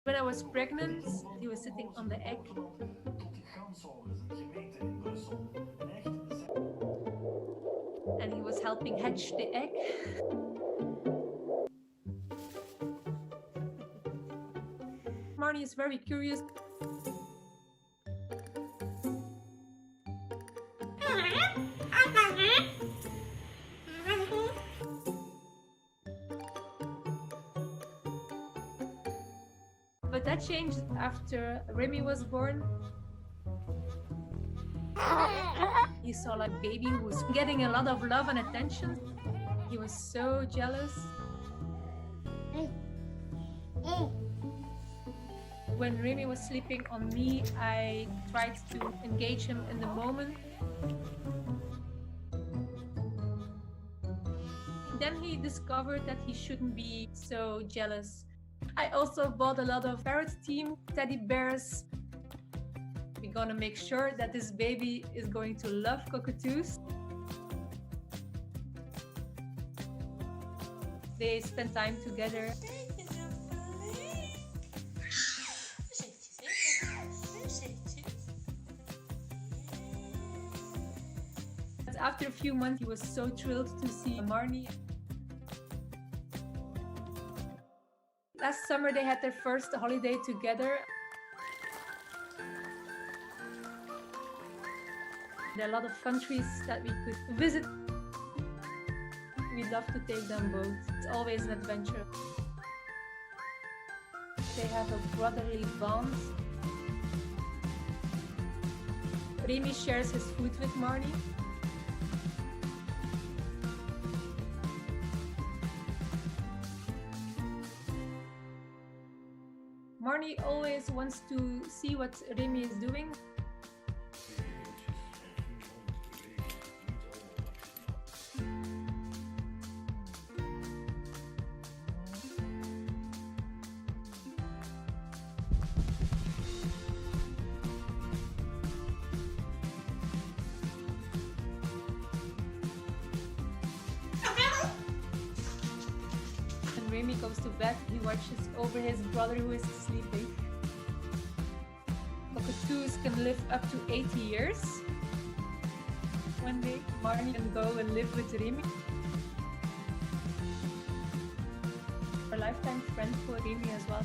When I was pregnant, he was sitting on the egg. And he was helping hatch the egg. Marnie is very curious. But that changed after Remy was born. He saw like a baby who was getting a lot of love and attention. He was so jealous. When Remy was sleeping on me, I tried to engage him in the moment. Then he discovered that he shouldn't be so jealous. I also bought a lot of parrot themed teddy bears. We're gonna make sure that this baby is going to love cockatoos. They spend time together. After a few months, he was so thrilled to see Marnie. Last summer, they had their first holiday together. There are a lot of countries that we could visit. We'd love to take them both. It's always an adventure. They have a brotherly bond. Remy shares his food with Marnie. Marnie always wants to see what Remy is doing. When Remy goes to bed, he watches over his brother who is sleeping. Cockatoos can live up to 80 years. One day, Marnie can go and live with Remy. A lifetime friend for Remy as well.